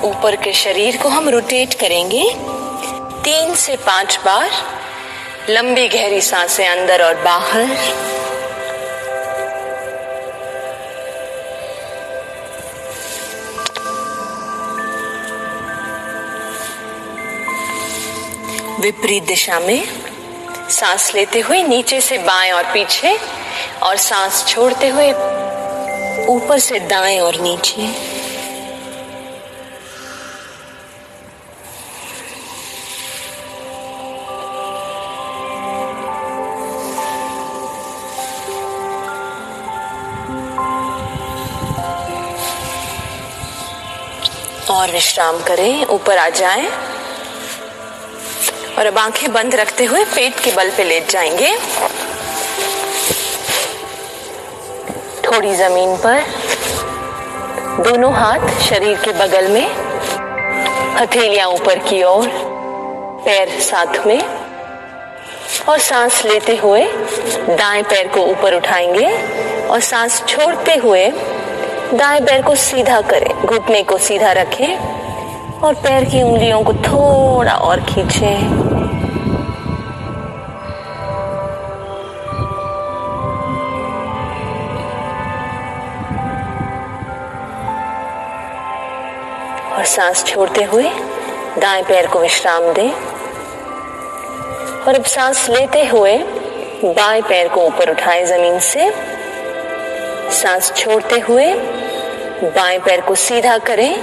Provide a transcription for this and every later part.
ऊपर के शरीर को हम रोटेट करेंगे 3 से 5 बार। लंबी गहरी सांसें अंदर और बाहर। विपरीत दिशा में सांस लेते हुए नीचे से बाएं और पीछे, और सांस छोड़ते हुए ऊपर से दाएं और नीचे। और विश्राम करें, ऊपर आ जाएं और अब आंखें बंद रखते हुए पेट के बल पे लेट जाएंगे। थोड़ी जमीन पर, दोनों हाथ शरीर के बगल में, हथेलियां ऊपर की ओर, पैर साथ में। और सांस लेते हुए दाएं पैर को ऊपर उठाएंगे और सांस छोड़ते हुए दाएं पैर को सीधा करें, घुटने को सीधा रखें और पैर की उंगलियों को थोड़ा और खींचें। और सांस छोड़ते हुए दाएं पैर को विश्राम दें। और अब सांस लेते हुए बाएं पैर को ऊपर उठाएं जमीन से। सांस छोड़ते हुए बाएं पैर को सीधा करें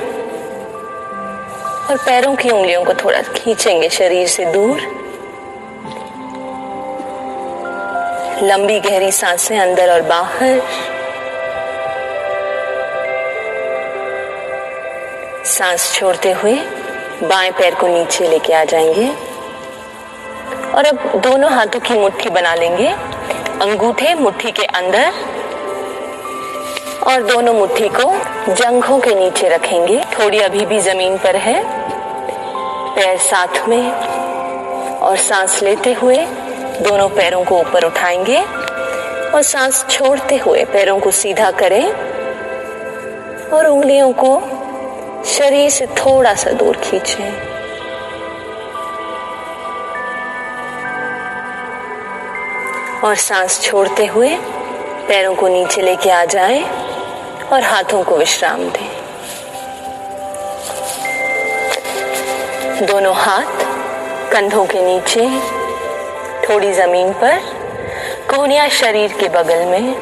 और पैरों की उंगलियों को थोड़ा खींचेंगे शरीर से दूर। लंबी गहरी सांसें अंदर और बाहर। सांस छोड़ते हुए बाएं पैर को नीचे लेके आ जाएंगे और अब दोनों हाथों की मुट्ठी बना लेंगे। अंगूठे मुट्ठी के अंदर और दोनों मुट्ठी को जंघों के नीचे रखेंगे। थोड़ी अभी भी जमीन पर है, पैर साथ में। और सांस लेते हुए दोनों पैरों को ऊपर उठाएंगे और सांस छोड़ते हुए पैरों को सीधा करें और उंगलियों को शरीर से थोड़ा सा दूर खींचें। और सांस छोड़ते हुए पैरों को नीचे लेके आ जाएं और हाथों को विश्राम दें। दोनों हाथ कंधों के नीचे, थोड़ी जमीन पर, कोहनियां शरीर के बगल में।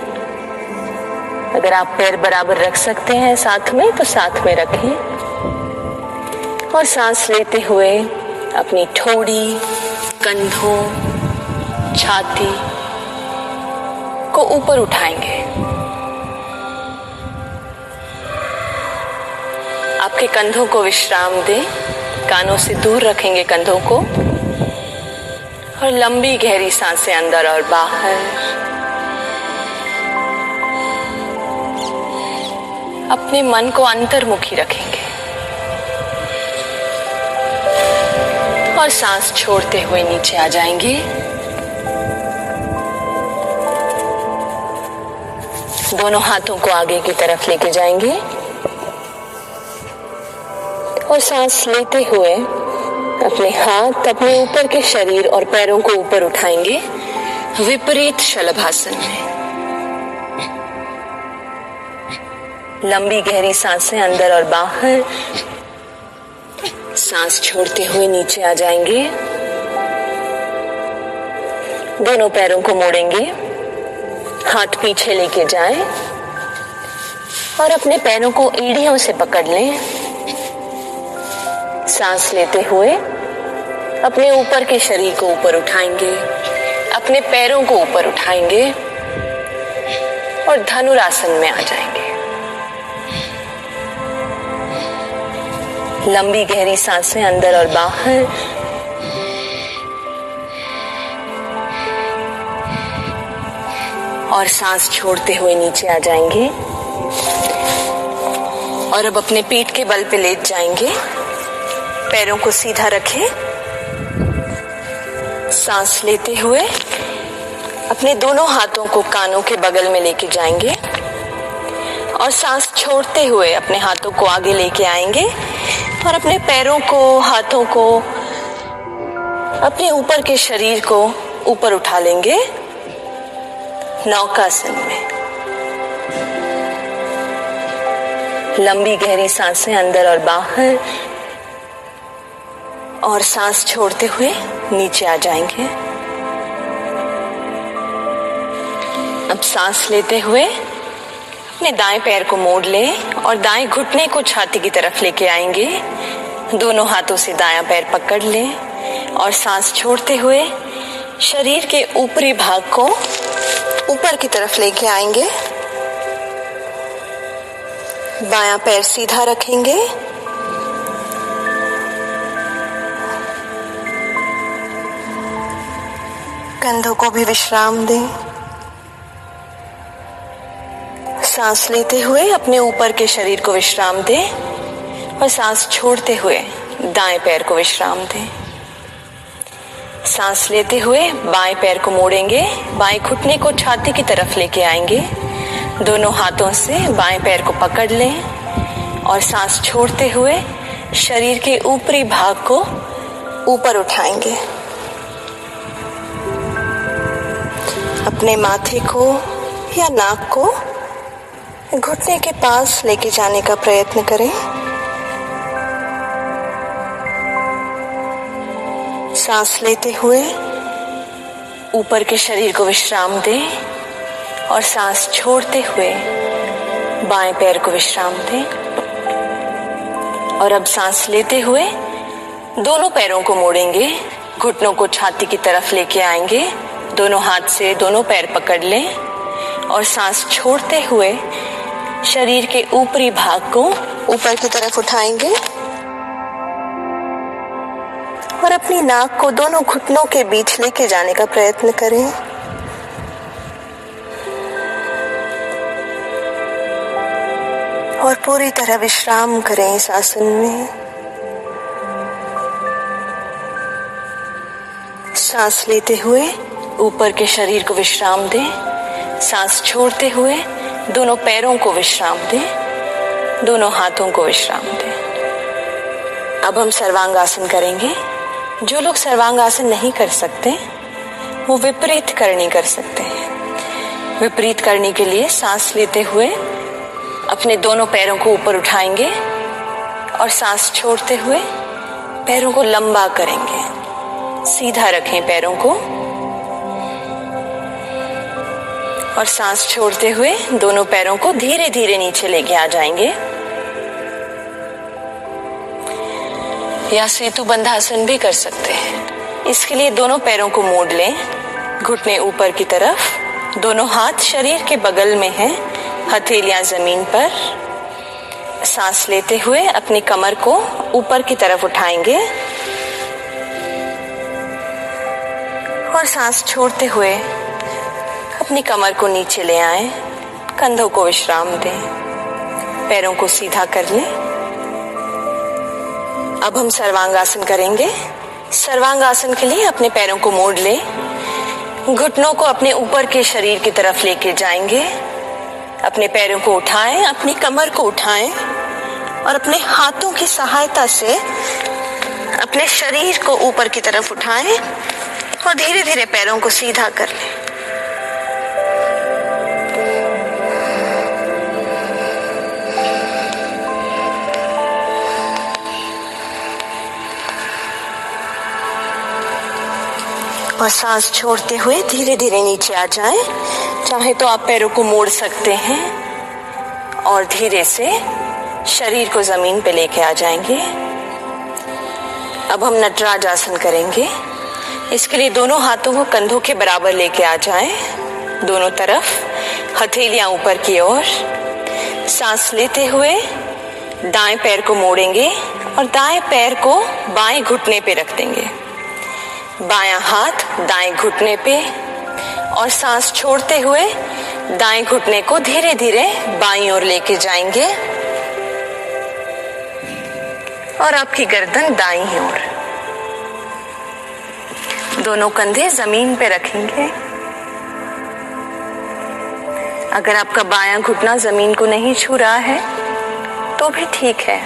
अगर आप पैर बराबर रख सकते हैं साथ में तो साथ में रखें। और सांस लेते हुए अपनी ठोड़ी, कंधों, छाती को ऊपर उठाएंगे। आपके कंधों को विश्राम दें, कानों से दूर रखेंगे कंधों को। और लंबी गहरी सांसें अंदर और बाहर। अपने मन को अंतर्मुखी रखेंगे और सांस छोड़ते हुए नीचे आ जाएंगे। दोनों हाथों को आगे की तरफ लेके जाएंगे और सांस लेते हुए अपने हाथ अपने ऊपर के शरीर और पैरों को ऊपर उठाएंगे विपरीत शलभासन में। लंबी गहरी सांसें अंदर और बाहर। सांस छोड़ते हुए नीचे आ जाएंगे। दोनों पैरों को मोड़ेंगे, हाथ पीछे लेके जाएं और अपने पैरों को एड़ियों से पकड़ लें। सांस लेते हुए अपने ऊपर के शरीर को ऊपर उठाएंगे, अपने पैरों को ऊपर उठाएंगे और धनुरासन में आ जाएंगे। लंबी गहरी सांसें अंदर और बाहर। और सांस छोड़ते हुए नीचे आ जाएंगे और अब अपने पीठ के बल पे लेट जाएंगे। पैरों को सीधा रखें। सांस लेते हुए अपने दोनों हाथों को कानों के बगल में लेके जाएंगे और सांस छोड़ते हुए अपने हाथों को आगे लेके आएंगे और अपने पैरों को, हाथों को, अपने ऊपर के शरीर को ऊपर उठा लेंगे नौकासन में। लंबी गहरी सांसें अंदर और बाहर, और सांस छोड़ते हुए नीचे आ जाएंगे। अब सांस लेते हुए अपने दाएं पैर को मोड़ लें और दाएं घुटने को छाती की तरफ लेके आएंगे। दोनों हाथों से दायां पैर पकड़ लें और सांस छोड़ते हुए शरीर के ऊपरी भाग को ऊपर की तरफ लेके आएंगे। बायां पैर सीधा रखेंगे। कंधों को भी विश्राम दें। सांस लेते हुए अपने ऊपर के शरीर को विश्राम दें और सांस छोड़ते हुए दाएं पैर को विश्राम दें। सांस लेते हुए बाएं पैर को मोड़ेंगे, बाएं घुटने को छाती की तरफ लेके आएंगे। दोनों हाथों से बाएं पैर को पकड़ लें और सांस छोड़ते हुए शरीर के ऊपरी भाग को ऊपर उठाएंगे। अपने माथे को या नाक को घुटने के पास लेके जाने का प्रयत्न करें। सांस लेते हुए ऊपर के शरीर को विश्राम दें और सांस छोड़ते हुए बाएं पैर को विश्राम दें। और अब सांस लेते हुए दोनों पैरों को मोड़ेंगे, घुटनों को छाती की तरफ लेके आएंगे। दोनों हाथ से दोनों पैर पकड़ लें और सांस छोड़ते हुए शरीर के ऊपरी भाग को ऊपर की तरफ उठाएंगे और अपनी नाक को दोनों घुटनों के बीच लेके जाने का प्रयत्न करें। और पूरी तरह विश्राम करें इस आसन में। सांस लेते हुए ऊपर के शरीर को विश्राम दें। सांस छोड़ते हुए दोनों पैरों को विश्राम दें, दोनों हाथों को विश्राम दें। अब हम सर्वांगासन करेंगे। जो लोग सर्वांगासन नहीं कर सकते वो विपरीत करनी कर सकते हैं। विपरीत करने के लिए सांस लेते हुए अपने दोनों पैरों को ऊपर उठाएंगे और सांस छोड़ते हुए पैरों को लंबा करेंगे। सीधा रखें पैरों को और सांस छोड़ते हुए दोनों पैरों को धीरे धीरे नीचे लेके आ जाएंगे। या सेतु बंधासन भी कर सकते हैं। इसके लिए दोनों पैरों को मोड़ लें, घुटने ऊपर की तरफ, दोनों हाथ शरीर के बगल में हैं, हथेलियां जमीन पर। सांस लेते हुए अपनी कमर को ऊपर की तरफ उठाएंगे और सांस छोड़ते हुए अपनी कमर को नीचे ले आएं। कंधों को विश्राम दें, पैरों को सीधा कर लें। अब हम सर्वांगासन करेंगे। सर्वांगासन के लिए अपने पैरों को मोड़ लें, घुटनों को अपने ऊपर के शरीर की तरफ लेके जाएंगे। अपने पैरों को उठाएं, अपनी कमर को उठाएं और अपने हाथों की सहायता से अपने शरीर को ऊपर की तरफ उठाएं और धीरे धीरे पैरों को सीधा कर लें। और सांस छोड़ते हुए धीरे धीरे नीचे आ जाएं। चाहे तो आप पैरों को मोड़ सकते हैं और धीरे से शरीर को जमीन पे लेके आ जाएंगे। अब हम नटराज आसन करेंगे। इसके लिए दोनों हाथों को कंधों के बराबर लेके आ जाएं, दोनों तरफ, हथेलियां ऊपर की ओर। सांस लेते हुए दाएं पैर को मोड़ेंगे और दाएं पैर को बाएं घुटने पे रख देंगे, बायां हाथ दाएं घुटने पे, और सांस छोड़ते हुए दाएं घुटने को धीरे धीरे बाईं ओर लेके जाएंगे और आपकी गर्दन दाईं ओर। दोनों कंधे जमीन पे रखेंगे। अगर आपका बायां घुटना जमीन को नहीं छू रहा है तो भी ठीक है।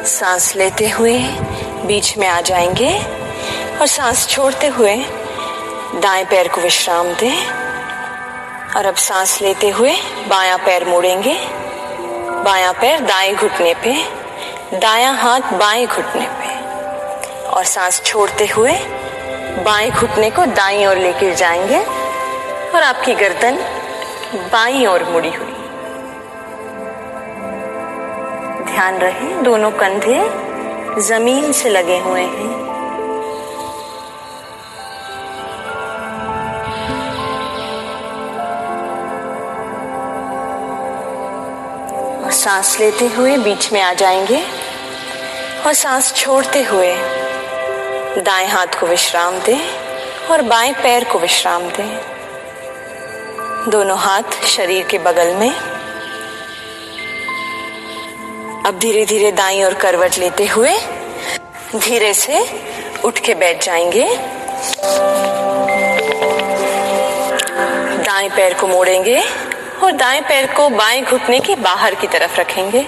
सांस लेते हुए बीच में आ जाएंगे और सांस छोड़ते हुए दाएं पैर को विश्राम दें। और अब सांस लेते हुए बायां पैर मोड़ेंगे, बायां पैर दाएं घुटने पे, दायां हाथ बाएं घुटने पे, और सांस छोड़ते हुए बाएं घुटने को दाईं ओर लेकर जाएंगे और आपकी गर्दन बाईं ओर मुड़ी हुई। ध्यान रहे दोनों कंधे जमीन से लगे हुए हैं। और सांस लेते हुए बीच में आ जाएंगे और सांस छोड़ते हुए दाएं हाथ को विश्राम दें और बाएं पैर को विश्राम दें। दोनों हाथ शरीर के बगल में। अब धीरे धीरे दाईं ओर करवट लेते हुए धीरे से उठ के बैठ जाएंगे। दाएं पैर को मोड़ेंगे और दाएं पैर को बाएं घुटने की बाहर की तरफ रखेंगे।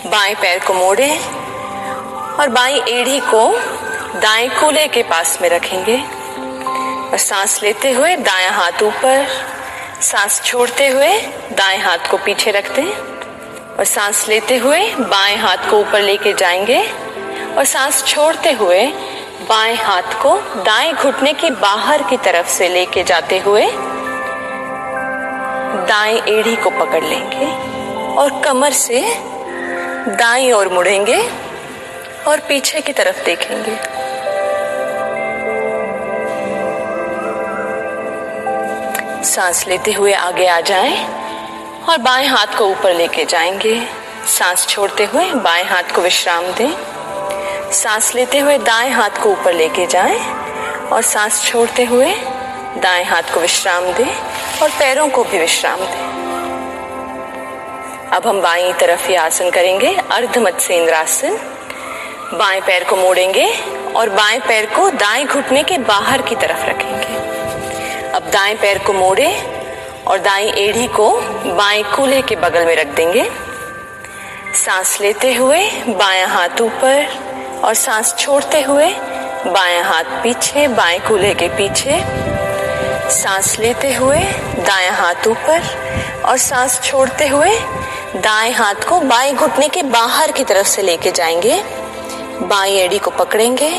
बाएं पैर को मोड़ें और बाईं एड़ी को दाएं कूल्हे के पास में रखेंगे और सांस लेते हुए दायां हाथ ऊपर, सांस छोड़ते हुए दाएं हाथ को पीछे रख दें और सांस लेते हुए बाएं हाथ को ऊपर लेके जाएंगे और सांस छोड़ते हुए बाएं हाथ को दाएं घुटने की बाहर की तरफ से लेके जाते हुए दाएं एड़ी को पकड़ लेंगे और कमर से दाईं ओर मुड़ेंगे और पीछे की तरफ देखेंगे। सांस लेते हुए आगे आ जाएं और बाएं हाथ को ऊपर लेके जाएंगे। सांस छोड़ते हुए बाएं हाथ को विश्राम दें। सांस लेते हुए दाएं हाथ को ऊपर लेके जाएं और सांस छोड़ते हुए दाएं हाथ को विश्राम दें और पैरों को भी विश्राम दें। अब हम बाईं तरफ ही आसन करेंगे, अर्ध मत्स्येंद्रासन। बाएं पैर को मोड़ेंगे और बाएं पैर को दाएं घुटने के बाहर की तरफ रखेंगे। अब दाएं पैर को मोड़े और दाईं एड़ी को बाएं कूल्हे के बगल में रख देंगे। सांस लेते हुए बायां हाथ ऊपर और सांस छोड़ते हुए बायां हाथ पीछे, बाएं कूल्हे के पीछे। सांस लेते हुए दायां हाथ ऊपर और सांस छोड़ते हुए दाएं हाथ को बाएं घुटने के बाहर की तरफ से लेके जाएंगे। बाईं एड़ी को पकड़ेंगे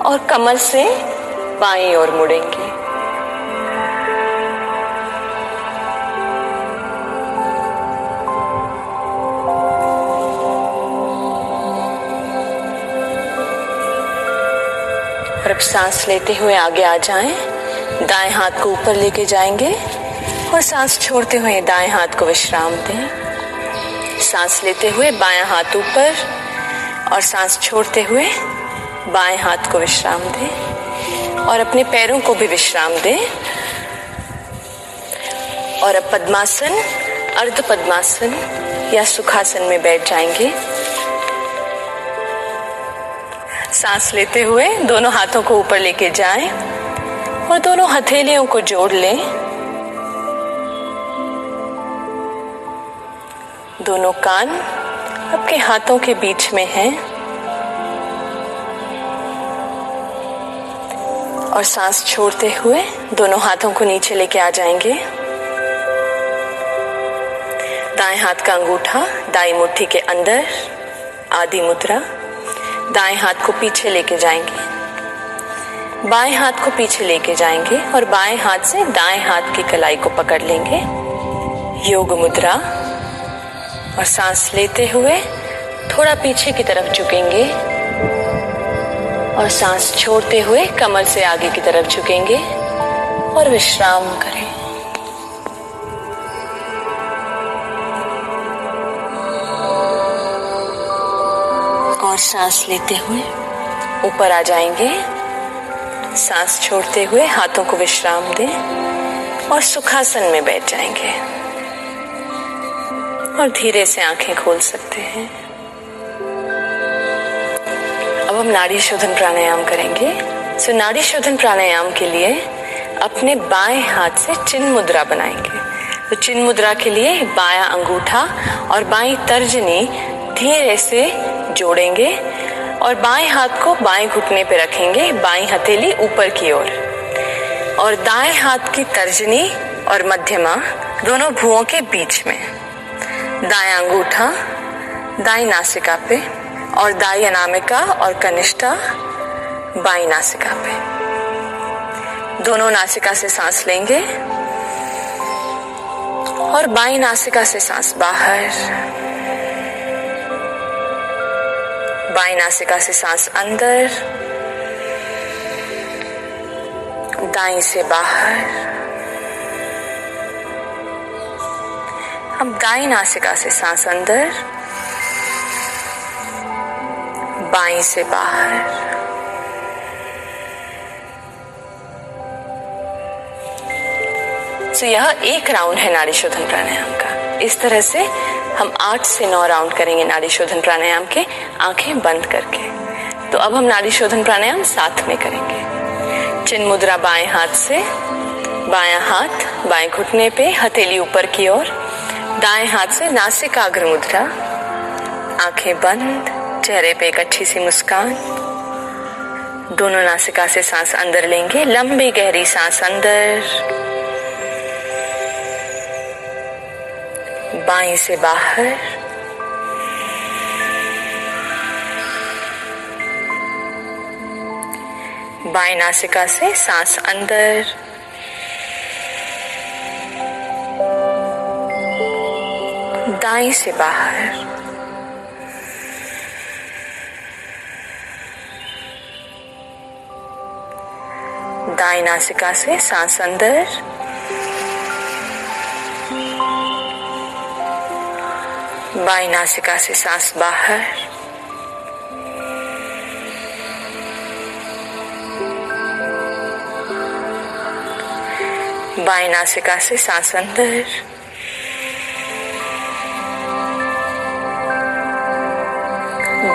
और कमर से बाईं ओर मुड़ेंगे। और अब सांस लेते हुए आगे आ जाएं, दाएं हाथ को ऊपर लेके जाएंगे और सांस छोड़ते हुए दाएं हाथ को विश्राम दें। सांस लेते हुए बायां हाथ ऊपर और सांस छोड़ते हुए बाएं हाथ को विश्राम दें और अपने पैरों को भी विश्राम दें। और अब पद्मासन, अर्ध पद्मासन या सुखासन में बैठ जाएंगे। सांस लेते हुए दोनों हाथों को ऊपर लेके जाएं और दोनों हथेलियों को जोड़ लें। दोनों कान आपके हाथों के बीच में हैं और सांस छोड़ते हुए दोनों हाथों को नीचे लेके आ जाएंगे। दाएं हाथ का अंगूठा दाईं मुट्ठी के अंदर, आदि मुद्रा। दाएं हाथ को पीछे लेके जाएंगे, बाएं हाथ को पीछे लेके जाएंगे और बाएं हाथ से दाएं हाथ की कलाई को पकड़ लेंगे, योग मुद्रा। और सांस लेते हुए थोड़ा पीछे की तरफ झुकेंगे और सांस छोड़ते हुए कमर से आगे की तरफ झुकेंगे और विश्राम करें। और सांस लेते हुए ऊपर आ जाएंगे। सांस छोड़ते हुए हाथों को विश्राम दें और सुखासन में बैठ जाएंगे और धीरे से आंखें खोल सकते हैं। अब हम नाड़ी शोधन प्राणायाम करेंगे। सो नाड़ी शोधन प्राणायाम के लिए अपने बाएं हाथ से चिन्ह मुद्रा बनाएंगे। तो चिन्ह मुद्रा के लिए बायां अंगूठा और बाईं तर्जनी धीरे से जोड़ेंगे और बाएं हाथ को बाएं घुटने पे रखेंगे, बाईं हथेली ऊपर की ओर, और दाएं हाथ की तर्जनी और मध्यमा दोनों भुवों के बीच में, दायां अंगूठा दाईं नासिका पे और दाईं अनामिका और कनिष्ठा बाईं नासिका पे। दोनों नासिका से सांस लेंगे और बाईं नासिका से सांस बाहर, बाईं नासिका से सांस अंदर, दाईं से बाहर। अब दाईं नासिका से सांस अंदर, बाईं से बाहर। तो यह एक राउंड है नाड़ी शोधन प्राणायाम का। इस तरह से हम 8 से 9 राउंड करेंगे नाड़ी शोधन प्राणायाम के, आंखें बंद करके। तो अब हम नाड़ी शोधन प्राणायाम साथ में करेंगे। चिन्ह मुद्रा बाएं हाथ से, बायां हाथ बाएं घुटने पे, हथेली ऊपर की ओर, दाएं हाथ से नासिकाग्र मुद्रा, आंखें बंद, चेहरे पे एक अच्छी सी मुस्कान। दोनों नासिका से सांस अंदर लेंगे, लंबी गहरी सांस अंदर, बाईं से बाहर, बाईं नासिका से सांस अंदर, दाईं से बाहर। दाईं नासिका से सांस अंदर, बाईं नासिका से सांस बाहर, बाईं नासिका से सांस अंदर,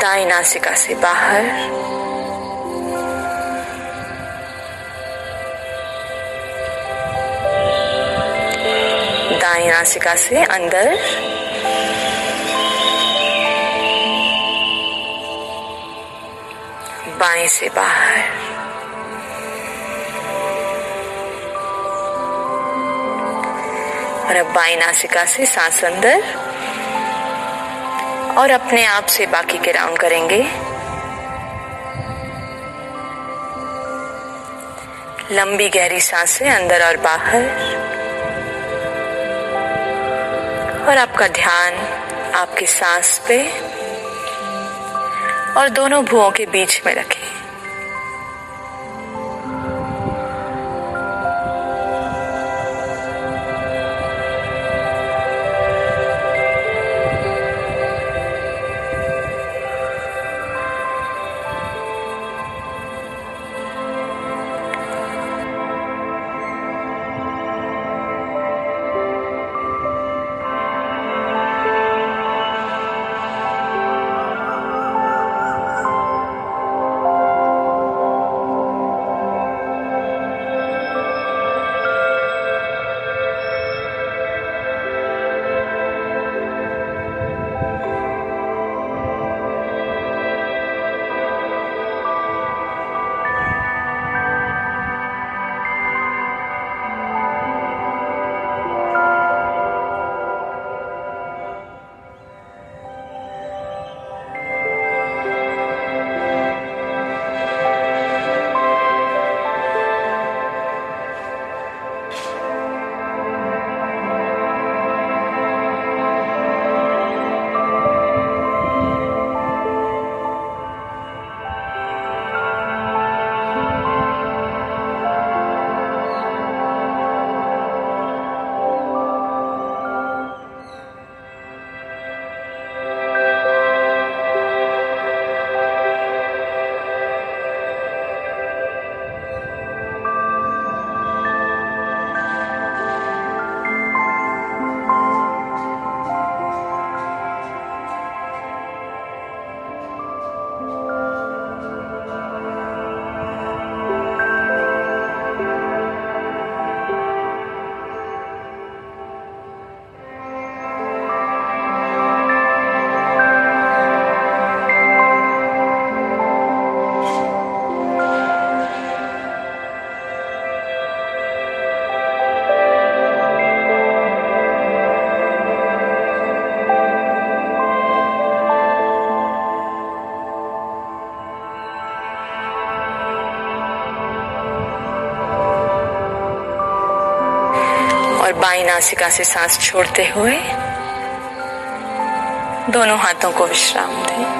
दाईं नासिका से बाहर, दाईं नासिका से अंदर, बाएं से बाहर। और अब बाईं नासिका से सांस अंदर और अपने आप से बाकी के राउंड करेंगे। लंबी गहरी सांसें अंदर और बाहर, और आपका ध्यान आपकी सांस पे और दोनों भुवों के बीच में रखें। और बाईं नासिका से सांस छोड़ते हुए दोनों हाथों को विश्राम दें।